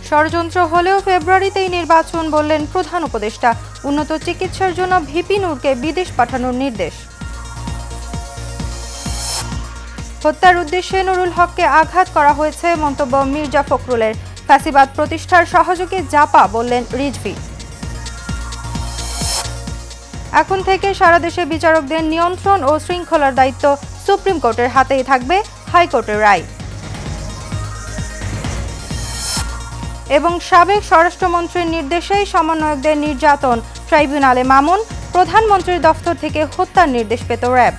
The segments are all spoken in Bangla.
ষড়যন্ত্র হলেও ফেব্রুয়ারিতেই নির্বাচন বললেন প্রধান উপদেষ্টা। উন্নত চিকিৎসার জন্য ভিপি নূরকে বিদেশ পাঠানোর নির্দেশ। হত্যার উদ্দেশ্যে নুরুল হককে আঘাত করা হয়েছে মন্তব্য মির্জা ফখরুলের। ফ্যাসিবাদ প্রতিষ্ঠার সহযোগী জাপা বললেন রিজভী। এখন থেকে সারা দেশে বিচারকদের নিয়ন্ত্রণ ও শৃঙ্খলার দায়িত্ব সুপ্রিম কোর্টের হাতেই থাকবে, হাইকোর্টের রায়। এবং সাবেক স্বরাষ্ট্রমন্ত্রীর নির্দেশেই সমন্বয়কদের নির্যাতন, ট্রাইব্যুনালে মামুন। প্রধানমন্ত্রীর দফতর থেকে হত্যার নির্দেশ পেত র্যাব।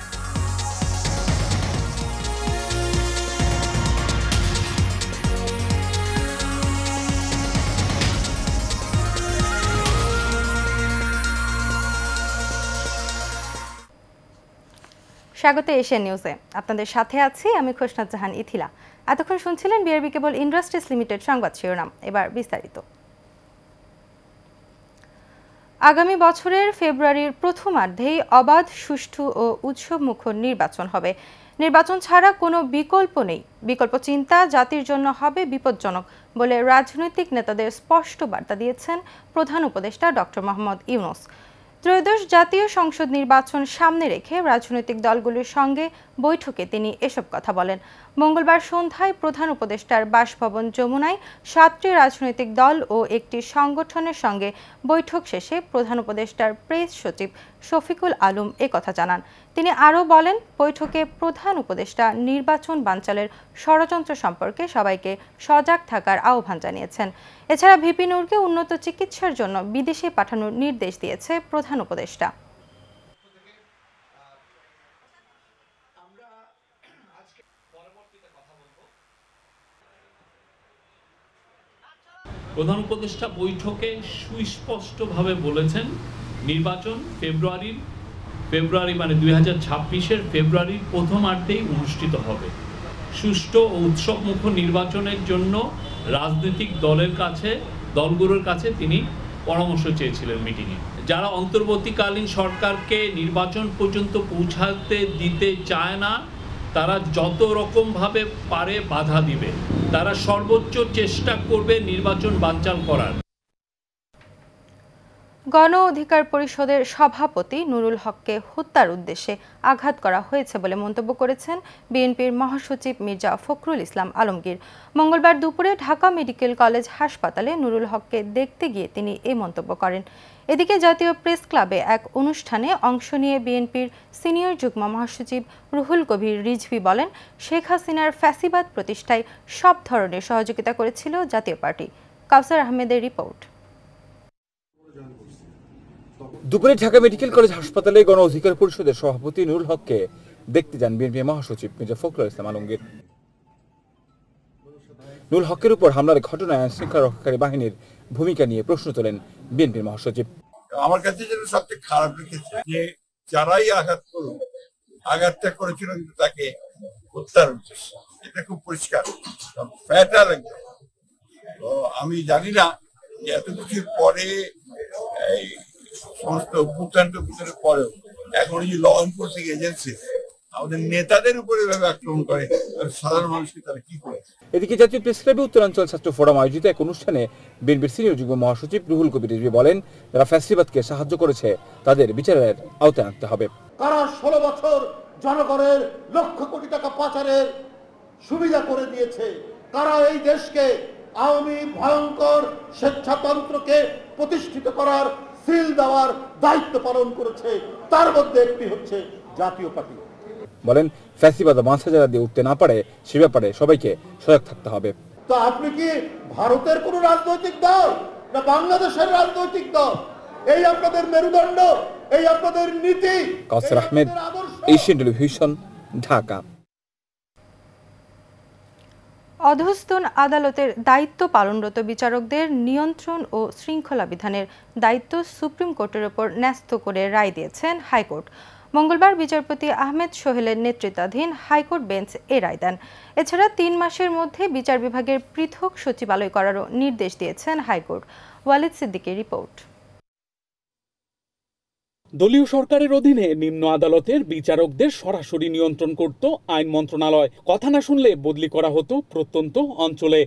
স্বাগত এশিয়ান নিউজে, আপনাদের সাথে আছি আমি খোশনাত জাহান ইথিলা। এতক্ষণ শুনছিলেন বিআরবি কেবল ইন্ডাস্ট্রিজ লিমিটেড সংবাদ শিরোনাম। এবার বিস্তারিত। আগামী বছরের ফেব্রুয়ারির প্রথমার্ধেই অবাধ, সুষ্ঠু ও উৎসবমুখর নির্বাচন হবে। নির্বাচন ছাড়া কোনো বিকল্প নেই। বিকল্প চিন্তা জাতির জন্য হবে বিপজ্জনক বলে রাজনৈতিক নেতাদের স্পষ্ট বার্তা দিয়েছেন প্রধান উপদেষ্টা ডক্টর মোহাম্মদ ইউনূস। ত্রয়োদশ জাতীয় সংসদ নির্বাচন সামনে রেখে রাজনৈতিক দলগুলোর সঙ্গে বৈঠকে তিনি এসব কথা বলেন। মঙ্গলবার সন্ধ্যায় প্রধান উপদেষ্টার বাসভবন যমুনায় ৭টি রাজনৈতিক দল ও একটি সংগঠনের সঙ্গে বৈঠক শেষে প্রধান উপদেষ্টার প্রেস সচিব শফিকুল আলম একথা জানান। তিনি আরও বলেন, বৈঠকে প্রধান উপদেষ্টা নির্বাচন বানচালের ষড়যন্ত্র সম্পর্কে সবাইকে সজাগ থাকার আহ্বান জানিয়েছেন। এছাড়া ভিপি নূরকে উন্নত চিকিৎসার জন্য বিদেশে পাঠানোর নির্দেশ দিয়েছে প্রধান উপদেষ্টা। প্রধান উপদেষ্টা বৈঠকে সুস্পষ্টভাবে বলেছেন, নির্বাচন ফেব্রুয়ারি মানে 2026-এর ফেব্রুয়ারির প্রথমার্ধেই অনুষ্ঠিত হবে। সুষ্ঠু ও উৎসবমুখর নির্বাচনের জন্য রাজনৈতিক দলগুলোর কাছে তিনি পরামর্শ চেয়েছিলেন মিটিংয়ে। যারা অন্তর্বর্তীকালীন সরকারকে নির্বাচন পর্যন্ত পৌঁছাতে দিতে চায় না, তারা যত রকমভাবে পারে বাধা দিবে। তারা সর্বোচ্চ চেষ্টা করবে নির্বাচন বানচাল করার। গণ অধিকার পরিষদের সভাপতি নুরুল হককে হত্যার উদ্দেশ্যে আঘাত করা হয়েছে বলে মন্তব্য করেছেন বিএনপির মহাসচিব মির্জা ফখরুল ইসলাম আলমগীর। মঙ্গলবার দুপুরে ঢাকা মেডিকেল কলেজ হাসপাতালে নুরুল হককে দেখতে গিয়ে তিনি এই মন্তব্য করেন। এদিকে জাতীয় প্রেস ক্লাবে এক অনুষ্ঠানে অংশ নিয়ে বিএনপির সিনিয়র যুগ্ম মহাসচিব রুহুল কবির রিজভী বলেন, শেখ হাসিনার ফ্যাসিবাদ প্রতিষ্ঠায় সব ধরনের সহযোগিতা করেছিল জাতীয় পার্টি। কাউসার আহমেদের রিপোর্ট। দুপুরে ঢাকা মেডিকেল কলেজ হাসপাতালে গণ অধিকার পরিষদের সভাপতি নুরুল হককে দেখতে যান বিএনপি মহাসচিব মির্জা ফখরুল ইসলাম আলমগীর। নুরুল হকের উপর হামলার ঘটনায় আইন শৃঙ্খলা রক্ষাকারী বাহিনীর ভূমিকা নিয়ে প্রশ্ন তোলেন বিএনপির মহাসচিব। আমার কাছে যেটা সবচেয়ে খারাপ লেগেছে যে যারাই আঘাতটা করেছিল কিন্তু তাকে হত্যার উদ্দেশ্য, এটা খুব পরিষ্কার ফ্যাটাল। তো আমি জানি না যে এত কিছুর পরে এই সমস্ত অভ্যুত্থানের পরেও এখন যে ল এনফোর্সিং এজেন্সি আমাদের নেতাদের উপরে এভাবে আক্রমণ করে, সাধারণ মানুষকে তারা কি করে। এদিকে জাতীয় প্রেস ক্লাবে উত্তরাঞ্চল ছাত্র ফোরাম আয়োজিত এক অনুষ্ঠানে বিএনপির সিনিয়র যুগ্ম মহাসচিব রুহুল কবির রিজভী বলেন, যারা ফ্যাসিবাদকে সাহায্য করেছে তাদের বিচারের আওতায় আনতে হবে। কারা 16 বছর জনগণের লক্ষ কোটি টাকা পাচারের সুবিধা করে দিয়েছে, কারা এই দেশকে আওয়ামী ভয়ঙ্কর স্বেচ্ছাতন্ত্রকে প্রতিষ্ঠিত করার সিল দেওয়ার দায়িত্ব পালন করেছে, তার মধ্যে একটি হচ্ছে জাতীয় পার্টি। বলেন, ফ্যাসিবাদ বাঁচা যারা দিয়ে উঠতে না পারে সে ব্যাপারে সবাইকে সজাগ থাকতে হবে। তো আপনি কি ভারতের কোন রাজনৈতিক দল না বাংলাদেশের রাজনৈতিক দল? এই আপনাদের মেরুদণ্ড, এই আপনাদের নীতি। কাউসার আহমেদ, এশিয়ান টেলিভিশন, ঢাকা। অধস্তন আদালতের দায়িত্ব পালনরত বিচারকদের নিয়ন্ত্রণ ও শৃঙ্খলা বিধানের দায়িত্ব সুপ্রিম কোর্টের ওপর ন্যস্ত করে রায় দিয়েছেন হাইকোর্ট। মঙ্গলবার বিচারপতি আহমেদ সোহেলের নেতৃত্বাধীন হাইকোর্ট বেঞ্চ এ রায় দেন। এছাড়া 3 মাসের মধ্যে বিচার বিভাগের পৃথক সচিবালয় করারও নির্দেশ দিয়েছেন হাইকোর্ট। ওয়ালিদ সিদ্দিকের রিপোর্ট। দলীয় সরকারের অধীনে নিম্ন আদালতের বিচারকদের সরাসরি নিয়ন্ত্রণ করত আইন মন্ত্রণালয়। কথা না শুনলে বদলি করা হতো প্রত্যন্ত অঞ্চলে।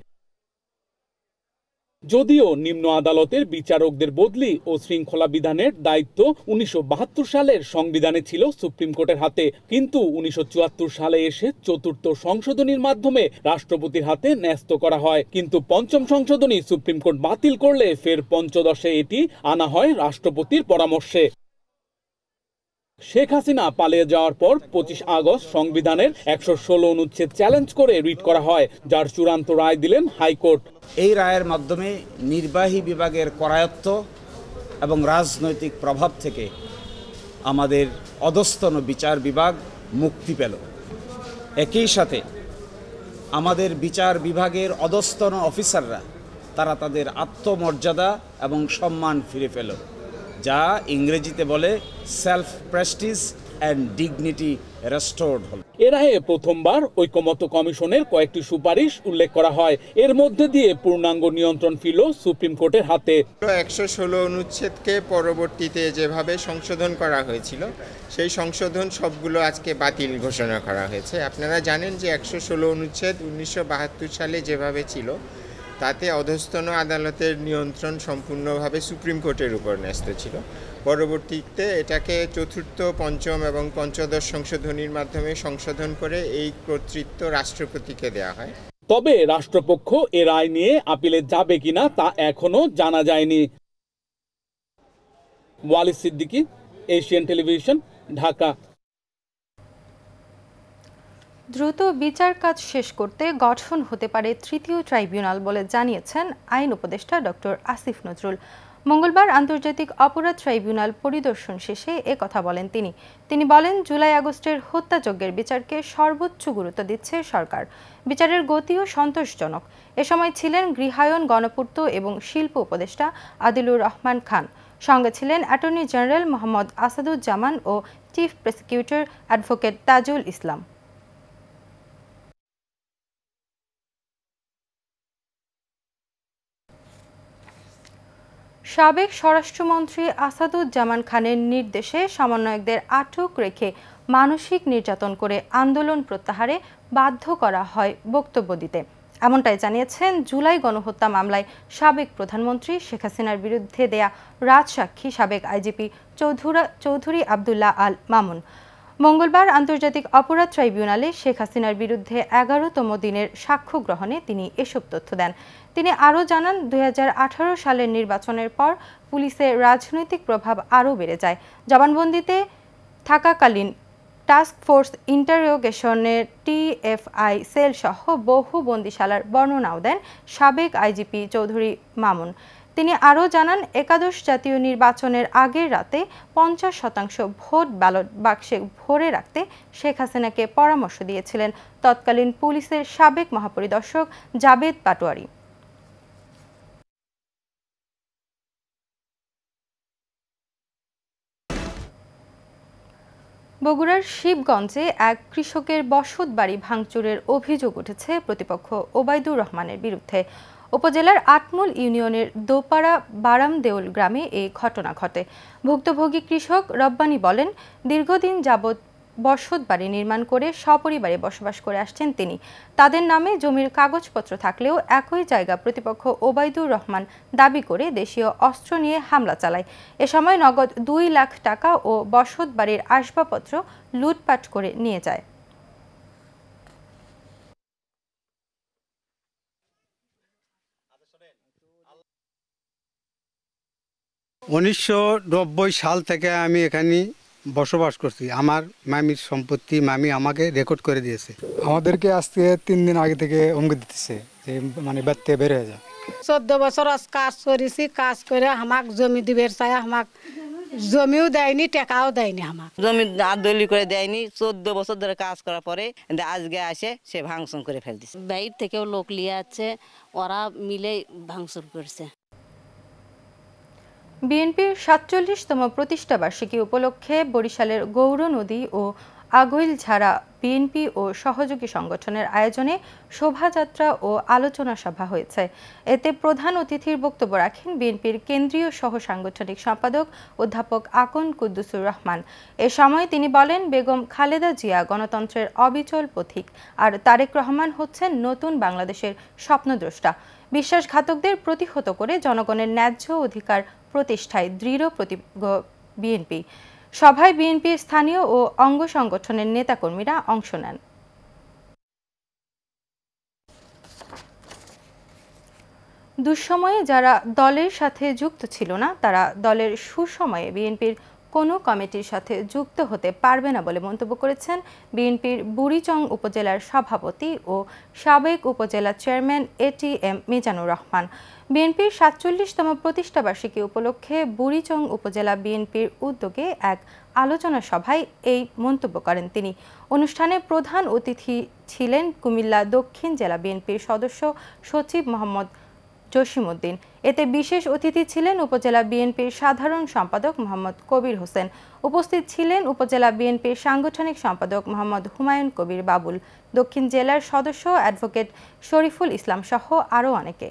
যদিও নিম্ন আদালতের বিচারকদের বদলি ও শৃঙ্খলা বিধানের দায়িত্ব 1972 সালের সংবিধানে ছিল সুপ্রিম কোর্টের হাতে, কিন্তু 1974 সালে এসে চতুর্থ সংশোধনীর মাধ্যমে রাষ্ট্রপতির হাতে ন্যস্ত করা হয়। কিন্তু পঞ্চম সংশোধনী সুপ্রিম কোর্ট বাতিল করলে ফের পঞ্চদশে এটি আনা হয় রাষ্ট্রপতির পরামর্শে। শেখ হাসিনা পালিয়ে যাওয়ার পর 25 আগস্ট সংবিধানের 116 অনুচ্ছেদ চ্যালেঞ্জ করে রিট করা হয়, যার চূড়ান্ত রায় দিলেন হাইকোর্ট। এই রায়ের মাধ্যমে নির্বাহী বিভাগের করায়ত্ত এবং রাজনৈতিক প্রভাব থেকে আমাদের অধস্তন বিচার বিভাগ মুক্তি পেল। একই সাথে আমাদের বিচার বিভাগের অধস্তন অফিসাররা তারা তাদের আত্মমর্যাদা এবং সম্মান ফিরে পেল, যা ইংরেজিতে বলে self Prestige and dignity restored হল। এর রায়ে প্রথমবার ঐকমত্য কমিশনের কয়েকটি সুপারিশ উল্লেখ করা হয়। এর মধ্যে দিয়ে পূর্ণাঙ্গ নিয়ন্ত্রণ ফিরল সুপ্রিম কোর্টের হাতে। 116 অনুচ্ছেদকে পরবর্তীতে যেভাবে সংশোধন করা হয়েছিল সেই সংশোধন সবগুলো আজকে বাতিল ঘোষণা করা হয়েছে। আপনারা জানেন যে 116 অনুচ্ছেদ 1972 সালে যেভাবে ছিল তাতে অধস্তন আদালতের নিয়ন্ত্রণ সম্পূর্ণভাবে সুপ্রিম কোর্টের উপর ন্যস্ত ছিল। পরবর্তীতে এটাকে চতুর্থ, পঞ্চম এবং পঞ্চদশ সংশোধনীর মাধ্যমে সংশোধন করে এই কর্তৃত্ব রাষ্ট্রপতিকে দেওয়া হয়। তবে রাষ্ট্রপক্ষ এ রায় নিয়ে আপিলে যাবে কিনা তা এখনো জানা যায়নি। Walid Siddiqui, Asian television, Dhaka. দ্রুত বিচার কাজ শেষ করতে গঠন হতে পারে তৃতীয় ট্রাইব্যুনাল বলে জানিয়েছেন আইন উপদেষ্টা ডক্টর আসিফ নজরুল। মঙ্গলবার আন্তর্জাতিক অপরাধ ট্রাইব্যুনাল পরিদর্শন শেষে একথা বলেন তিনি বলেন, জুলাই আগস্টের হত্যাযজ্ঞের বিচারকে সর্বোচ্চ গুরুত্ব দিচ্ছে সরকার। বিচারের গতিও সন্তোষজনক। এ সময় ছিলেন গৃহায়ন, গণপূর্ত এবং শিল্প উপদেষ্টা আদিলুর রহমান খান। সঙ্গে ছিলেন অ্যাটর্নি জেনারেল মোহাম্মদ আসাদুজ্জামান ও chief prosecutor advocate Tajul Islam. সাবেক স্বরাষ্ট্রমন্ত্রী আসাদুজ্জামান খানের নির্দেশে সমন্বয়কদের আটক রেখে মানসিক নির্যাতন করে আন্দোলন প্রত্যাহারে বাধ্য করা হয় বক্তব্য দিতে। এমনটাই জানিয়েছেন জুলাই গণহত্যা মামলায় সাবেক প্রধানমন্ত্রী শেখ হাসিনার বিরুদ্ধে দেয়া রাজসাক্ষী সাবেক আইজিপি চৌধুরী আবদুল্লাহ আল মামুন। মঙ্গলবার আন্তর্জাতিক অপরাধ ট্রাইব্যুনালে শেখ হাসিনার বিরুদ্ধে 11তম দিনের সাক্ষ্য গ্রহণে তিনি এসব তথ্য দেন। তিনি আরও জানান, 2018 সালের নির্বাচনের পর পুলিশের রাজনৈতিক প্রভাব আরও বেড়ে যায়। জবানবন্দিতে থাকাকালীন টাস্ক ফোর্স ইন্টারোগেশনের টিএফআই সেল সহ বহু বন্দিশালার বর্ণনাও দেন সাবেক আইজিপি চৌধুরী মামুন। তিনি আরও জানান, একাদশ জাতীয় নির্বাচনের আগের রাতে 50% ভোট ব্যালট বাক্সে ভরে রাখতে শেখ হাসিনাকে পরামর্শ দিয়েছিলেন তৎকালীন পুলিশের সাবেক মহাপরিদর্শক জাবেদ পাটোয়ারি। বগুড়ার শিবগঞ্জে এক কৃষকের বসতবাড়ি ভাঙচুরের অভিযোগ উঠেছে প্রতিপক্ষ ওবায়দুর রহমানের বিরুদ্ধে। উপজেলার আটমূল ইউনিয়নের দোপাড়া বারামদেউল গ্রামে এই ঘটনা ঘটে। ভুক্তভোগী কৃষক রব্বানী বলেন, দীর্ঘদিন যাবৎ বসতবাড়ি নির্মাণ করে সপরিবারে বসবাস করে আসছেন তিনি। তাদের নামে জমির কাগজপত্র থাকলেও একই জায়গা প্রতিপক্ষ ওবায়দুর রহমান দাবি করে দেশীয় অস্ত্র নিয়ে হামলা চালায়। এ সময় নগদ 2 লাখ টাকা ও বসতবাড়ির আসবাবপত্র লুটপাট করে নিয়ে যায়। 1990 সাল থেকে আমি এখানে বসবাস করছি। আমার মামির সম্পত্তি মামি আমাকে রেকর্ড করে দিয়েছে। আমাদেরকে আজকে 3 দিন আগে থেকে হুমকি দিতেছে যে মানে বাড়তে বের হয়ে যা। 14 বছর কাজ করেছি, কাজ করে আমাকে জমি দিবের চাই, আমাকে জমিও দেয়নি, টাকাও দেয়নি, আমার জমি দলিল করে দেয়নি। 14 বছর ধরে কাজ করার পরে আজকে আসে সে ভাঙচুর করে ফেল দিচ্ছে। বাইর থেকেও লোক লিয়ে আছে, ওরা মিলে ভাঙচুর করছে। বিএনপির 47তম প্রতিষ্ঠাবার্ষিকী উপলক্ষে বরিশালের গৌরনদী ও আগৈলঝাড়া বিএনপি ও সহযোগী সংগঠনের আয়োজনে শোভাযাত্রা ও আলোচনা সভা হয়েছে। এতে প্রধান অতিথির বক্তব্য রাখেন বিএনপির কেন্দ্রীয় সহ সাংগঠনিক সম্পাদক অধ্যাপক আকন কুদ্দুসুর রহমান। এ সময় তিনি বলেন, বেগম খালেদা জিয়া গণতন্ত্রের অবিচল পথিক, আর তারেক রহমান হচ্ছেন নতুন বাংলাদেশের স্বপ্নদ্রষ্টা। বিশ্বাসঘাতকদের প্রতিহত করে জনগণের ন্যায্য অধিকার প্রতিষ্ঠায় দৃঢ় প্রতিজ্ঞ বিএনপি। সভায় বিএনপির স্থানীয় ও অঙ্গ সংগঠনের নেতাকর্মীরা অংশ নেন। দুঃসময়ে যারা দলের সাথে যুক্ত ছিল না, তারা দলের সুসময়ে বিএনপির কোনো কমিটির সাথে যুক্ত হতে পারবে না বলে মন্তব্য করেছেন বিএনপির বুড়িচং উপজেলার সভাপতি ও সাবেক উপজেলা চেয়ারম্যান এটিএম মিজানুর রহমান। বিএনপির ৪৭তম প্রতিষ্ঠাবার্ষিকী উপলক্ষে বুড়িচং উপজেলা বিএনপির উদ্যোগে এক আলোচনা সভায় এই মন্তব্য করেন তিনি। অনুষ্ঠানে প্রধান অতিথি ছিলেন কুমিল্লা দক্ষিণ জেলা বিএনপির সদস্য সচিব মোহাম্মদ জসিমউদ্দিন। এতে বিশেষ অতিথি ছিলেন উপজেলা বিএনপির সাধারণ সম্পাদক মোহাম্মদ কবির হোসেন। উপস্থিত ছিলেন উপজেলা বিএনপির সাংগঠনিক সম্পাদক মোহাম্মদ হুমায়ুন কবির বাবুল, দক্ষিণ জেলার সদস্য অ্যাডভোকেট শরীফুল ইসলাম সহ আরও অনেকে।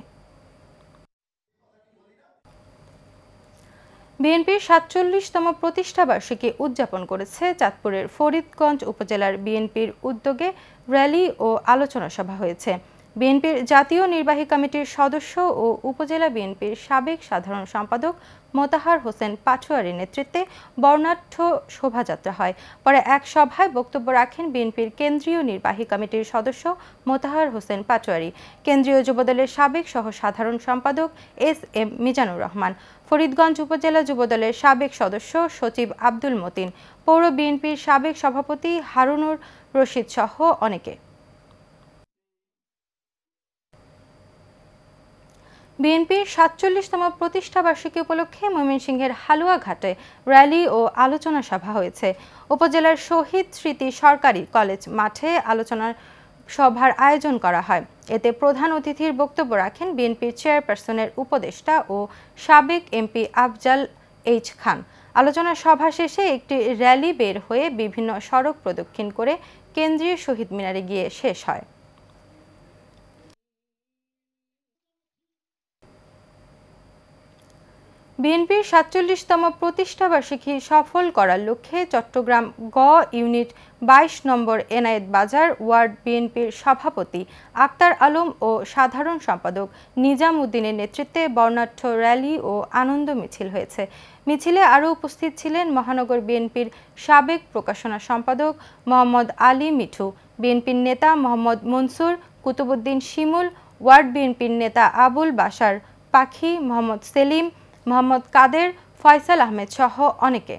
বিএনপির ৪৭তম প্রতিষ্ঠাবার্ষিকী উদযাপন করেছে চাঁদপুরের ফরিদগঞ্জ উপজেলার বিএনপির উদ্যোগে র্যালি ও আলোচনা সভা হয়েছে। বিএনপির জাতীয় নির্বাহী কমিটির সদস্য ও উপজেলা বিএনপির সাবেক সাধারণ সম্পাদক মোতাহার হোসেন পাটোয়ারির নেতৃত্বে বর্ণাঢ্য শোভাযাত্রা হয়। পরে এক সভায় বক্তব্য রাখেন বিএনপির কেন্দ্রীয় নির্বাহী কমিটির সদস্য মোতাহার হোসেন পাটোয়ারি, কেন্দ্রীয় যুবদলের সাবেক সহ সাধারণ সম্পাদক এস.এম. মিজানুর রহমান, ফরিদগঞ্জ উপজেলা যুবদলের সাবেক সদস্য সচিব আব্দুল মতিন, পৌর বিএনপির সাবেক সভাপতি হারুনুর রশিদ সহ অনেকে। বিএনপির ৪৭তম প্রতিষ্ঠাবার্ষিকী উপলক্ষে ময়মনসিংহের হালুয়াঘাটে র্যালি ও আলোচনা সভা হয়েছে। উপজেলার শহীদ স্মৃতি সরকারি কলেজ মাঠে আলোচনা সভার আয়োজন করা হয়। এতে প্রধান অতিথির বক্তব্য রাখেন বিএনপির চেয়ারপারসনের উপদেষ্টা ও সাবেক এমপি আফজাল এইচ খান। আলোচনা সভা শেষে একটি র্যালি বের হয়ে বিভিন্ন সড়ক প্রদক্ষিণ করে কেন্দ্রীয় শহীদ মিনারে গিয়ে শেষ হয়। বিএনপির ৪৭তম প্রতিষ্ঠাবার্ষিকী সফল করার লক্ষ্যে চট্টগ্রাম গ ইউনিট ২২ নম্বর এনায়েত বাজার ওয়ার্ড বিএনপির সভাপতি আক্তার আলম ও সাধারণ সম্পাদক নিজাম উদ্দিনের নেতৃত্বে বর্ণাঢ্য র্যালি ও আনন্দ মিছিল হয়েছে। মিছিলে আরও উপস্থিত ছিলেন মহানগর বিএনপির সাবেক প্রকাশনা সম্পাদক মোহাম্মদ আলী মিঠু, বিএনপির নেতা মোহাম্মদ মনসুর, কুতুবুদ্দিন শিমুল, ওয়ার্ড বিএনপির নেতা আবুল বাশার পাখি, মোহাম্মদ সেলিম, মোহাম্মদ কাদের, ফয়সাল আহমেদ সহ অনেকে।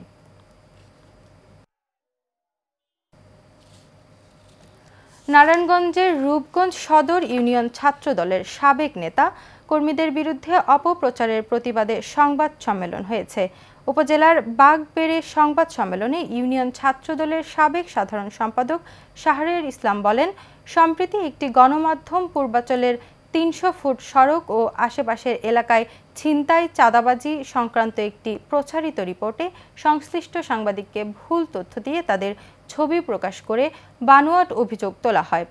নারায়ণগঞ্জের রূপগঞ্জ সদর ইউনিয়ন ছাত্র দলের সাবেক নেতা কর্মীদের বিরুদ্ধে অপপ্রচারের প্রতিবাদে সংবাদ সম্মেলন হয়েছে। উপজেলার বাগবেড়ে সংবাদ সম্মেলনে ইউনিয়ন ছাত্র দলের সাবেক সাধারণ সম্পাদক শাহরিয়ার ইসলাম বলেন, সম্প্রতি একটি গণমাধ্যম পূর্বাঞ্চলের ৩০০ ফুট সড়ক ও আশেপাশের এলাকায় ছিনতাই, চাঁদাবাজি সংক্রান্ত একটি প্রচারিত রিপোর্টে সংশ্লিষ্ট সাংবাদিককে ভুল তথ্য দিয়ে তাদের ছবি প্রকাশ করে বানোয়াট অভিযোগ তোলা হয়।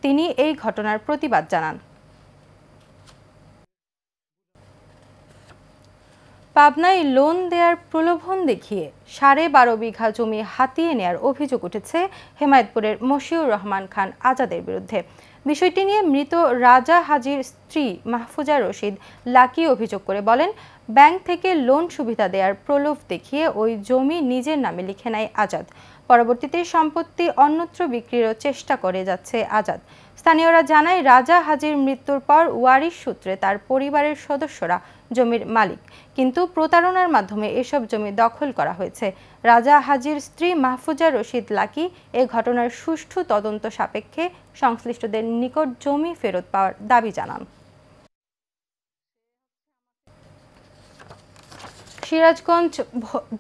তিনি এই ঘটনার প্রতিবাদ জানান। পাবনায় লোন দেওয়ার প্রলোভন দেখিয়ে ১২.৫ বিঘা জমি হাতিয়ে নেয়ার অভিযোগ উঠেছে হেমায়েতপুরের মশিউর রহমান খান আজাদের বিরুদ্ধে। বিষয়টি নিয়ে মৃত রাজা হাজীর স্ত্রী মাহফুজা রশিদ লাকি অভিযোগ করে বলেন, ব্যাংক থেকে লোন সুবিধা দেওয়ার প্রলোভ দেখিয়ে ওই জমি নিজের নামে লিখে নেয় আজাদ। পরবর্তীতে সম্পত্তি অন্যত্র বিক্রিরও চেষ্টা করে যাচ্ছে আজাদ। স্থানীয়রা জানায়, রাজা হাজীর মৃত্যুর পর ওয়ারিশ সূত্রে তার পরিবারের সদস্যরা জমির মালিক, কিন্তু প্রতারণার মাধ্যমে এসব জমি দখল করা হয়েছে। রাজা হাজীর স্ত্রী মাহফুজা রশিদ লাকি এ ঘটনার সুষ্ঠু তদন্ত সাপেক্ষে সংশ্লিষ্টদের নিকট জমি ফেরত পাওয়ার দাবি জানান। সিরাজগঞ্জ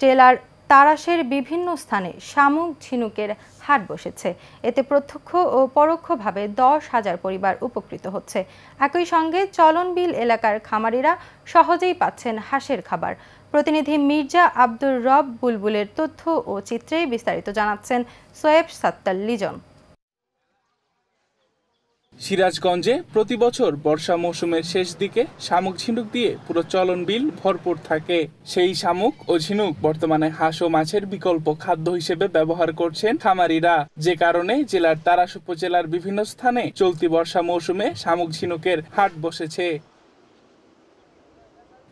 জেলার তারাশের বিভিন্ন স্থানে শামুক ঝিনুকের হাট বসেছে। এতে প্রত্যক্ষ ও পরোক্ষভাবে ১০,০০০ পরিবার উপকৃত হচ্ছে। একই সঙ্গে চলনবিল এলাকার খামারিরা সহজেই পাচ্ছেন হাঁসের খাবার। প্রতিনিধি মির্জা আব্দুর রব বুলবুলের তথ্য ও চিত্রে বিস্তারিত জানাচ্ছেন সোয়েব সাত্তার লিজন। সিরাজগঞ্জে প্রতি বছর বর্ষা মৌসুমের শেষ দিকে শামুক ঝিনুক দিয়ে পুরো চলন বিল ভরপুর থাকে। সেই শামুক ও ঝিনুক বর্তমানে হাঁস ও মাছের বিকল্প খাদ্য হিসেবে ব্যবহার করছেন খামারিরা, যে কারণে জেলার তাড়াশ উপজেলার বিভিন্ন স্থানে চলতি বর্ষা মৌসুমে শামুক ঝিনুকের হাট বসেছে।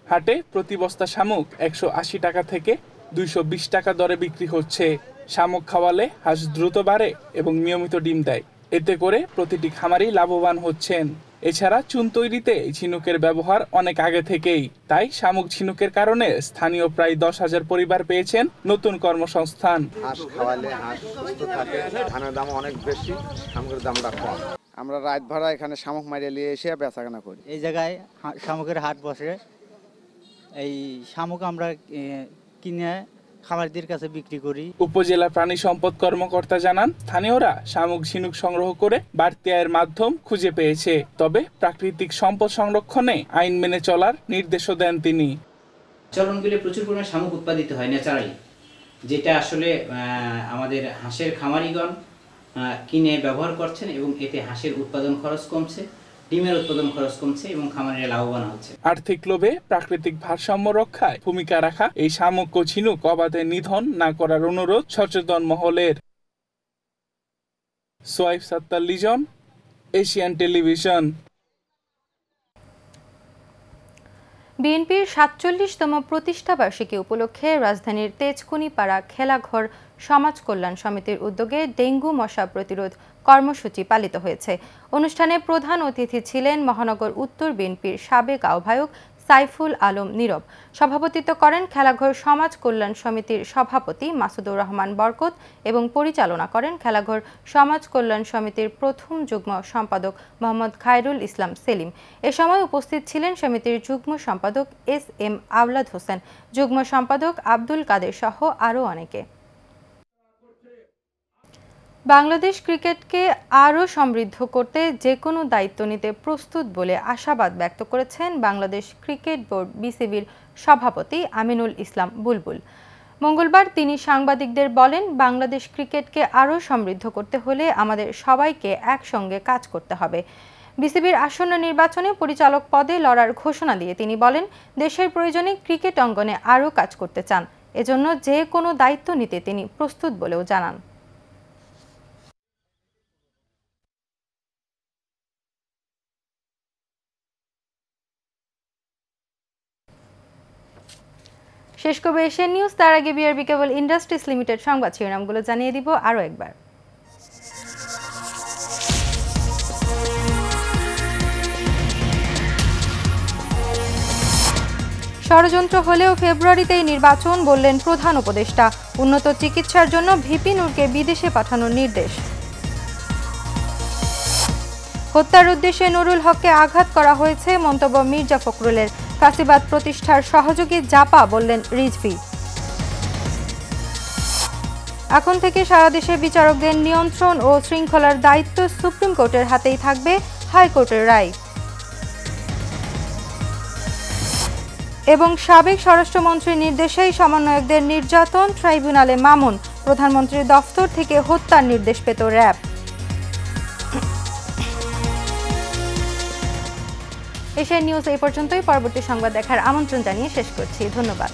হাটে প্রতি বস্তা শামুক 180 টাকা থেকে 220 টাকা দরে বিক্রি হচ্ছে। শামুক খাওয়ালে হাঁস দ্রুত বাড়ে এবং নিয়মিত ডিম দেয়, এতে করে প্রতিটি খামারি লাভবান হচ্ছেন। এছাড়া চুন তৈরিতে ঝিনুকের ব্যবহার অনেক আগে থেকেই, তাই শামুক ঝিনুকের কারণে স্থানীয় প্রায় 10,000 পরিবার পেয়েছেন নতুন কর্মসংস্থান। হাঁস খাওয়ালে হাঁস সুস্থ থাকে, ধানের দাম অনেক বেশি, শামুকের দামটা কম। আমরা রাত ভাড়া এখানে শামুক মারিয়ে নিয়ে এসে বেচাকেনা করি। এই জায়গায় শামুকের হাট বসে, এই শামুক আমরা কিনে খামারিদের কাছে বিক্রি করি। উপজেলা প্রাণী সম্পদ কর্মকর্তা জানান, স্থানীয়রা শামুক ঝিনুক সংগ্রহ করে বাড়তি আয়ের মাধ্যম খুঁজে পেয়েছে। তবে প্রাকৃতিক সম্পদ সংরক্ষণে আইন মেনে চলার নির্দেশও দেন তিনি। চলন বিলে প্রচুর পরিমাণে শামুক উৎপাদিত হয় ন্যাচারালি, যেটা আসলে আমাদের হাঁসের খামারিগণ কিনে ব্যবহার করছেন এবং এতে হাঁসের উৎপাদন খরচ কমছে, ডিমের উৎপাদন খরচ কমছে এবং খামারিরা লাভবান হচ্ছে। আর্থিক লোভে প্রাকৃতিক ভারসাম্য রক্ষায় ভূমিকা রাখা এই শামুক ও ঝিনুক অবাধে নিধন না করার অনুরোধ সচেতন মহলের। Shoaib Sattar Lijon, Asian television. বিএনপির ৪৭তম প্রতিষ্ঠাবার্ষিকী উপলক্ষে রাজধানীর তেজকুনিপাড়া খেলাঘর সমাজ কল্যাণ সমিতির উদ্যোগে ডেঙ্গু মশা প্রতিরোধ কর্মসূচি পালিত হয়েছে। অনুষ্ঠানে প্রধান অতিথি ছিলেন মহানগর উত্তর বিএনপির সাবেক আহ্বায়ক সাইফুল আলম নীরব। সভাপতিত্ব করেন খেলাঘর সমাজ কল্যাণ সমিতির সভাপতি মাসুদুর রহমান বরকত এবং পরিচালনা করেন খেলাঘর সমাজ কল্যাণ সমিতির প্রথম যুগ্ম সম্পাদক মোহাম্মদ খায়রুল ইসলাম সেলিম। এ সময় উপস্থিত ছিলেন সমিতির যুগ্ম সম্পাদক SM আওলাদ হোসেন, যুগ্ম সম্পাদক আব্দুল কাদের সহ আরও অনেকে। বাংলাদেশ ক্রিকেটকে আরও সমৃদ্ধ করতে যে কোনো দায়িত্ব নিতে প্রস্তুত বলে আশাবাদ ব্যক্ত করেছেন বাংলাদেশ ক্রিকেট বোর্ড BCBর সভাপতি আমিনুল ইসলাম বুলবুল। মঙ্গলবার তিনি সাংবাদিকদের বলেন, বাংলাদেশ ক্রিকেটকে আরও সমৃদ্ধ করতে হলে আমাদের সবাইকে একসঙ্গে কাজ করতে হবে। BCBর আসন্ন নির্বাচনে পরিচালক পদে লড়ার ঘোষণা দিয়ে তিনি বলেন, দেশের প্রয়োজনে ক্রিকেট অঙ্গনে আরও কাজ করতে চান, এজন্য যে কোনো দায়িত্ব নিতে তিনি প্রস্তুত বলেও জানান। শেষ করবে এশিয়ান নিউজ, তার আগে BRB কেবল ইন্ডাস্ট্রিজ লিমিটেড সংবাদ শিরোনামগুলো জানিয়ে দিব আরও একবার। ষড়যন্ত্র হলেও ফেব্রুয়ারিতেই নির্বাচন, বললেন প্রধান উপদেষ্টা। উন্নত চিকিৎসার জন্য ভিপি নূরকে বিদেশে পাঠানোর নির্দেশ। হত্যার উদ্দেশ্যে নুরুল হককে আঘাত করা হয়েছে, মন্তব্য মির্জা ফখরুলের। ফাঁসিবাদ প্রতিষ্ঠার সহযোগী জাপা, বললেন রিজভী। এখন থেকে সারা দেশে বিচারকদের নিয়ন্ত্রণ ও শৃঙ্খলার দায়িত্ব সুপ্রিম কোর্টের হাতেই থাকবে, হাইকোর্টের রায়। এবং সাবেক স্বরাষ্ট্রমন্ত্রীর নির্দেশেই সমন্বয়কদের নির্যাতন, ট্রাইব্যুনালে মামুন। প্রধানমন্ত্রীর দফতর থেকে হত্যার নির্দেশ পেত র্যাব। এশিয়ান নিউজ এই পর্যন্তই। পরবর্তী সংবাদ দেখার আমন্ত্রণ জানিয়ে শেষ করছি। ধন্যবাদ।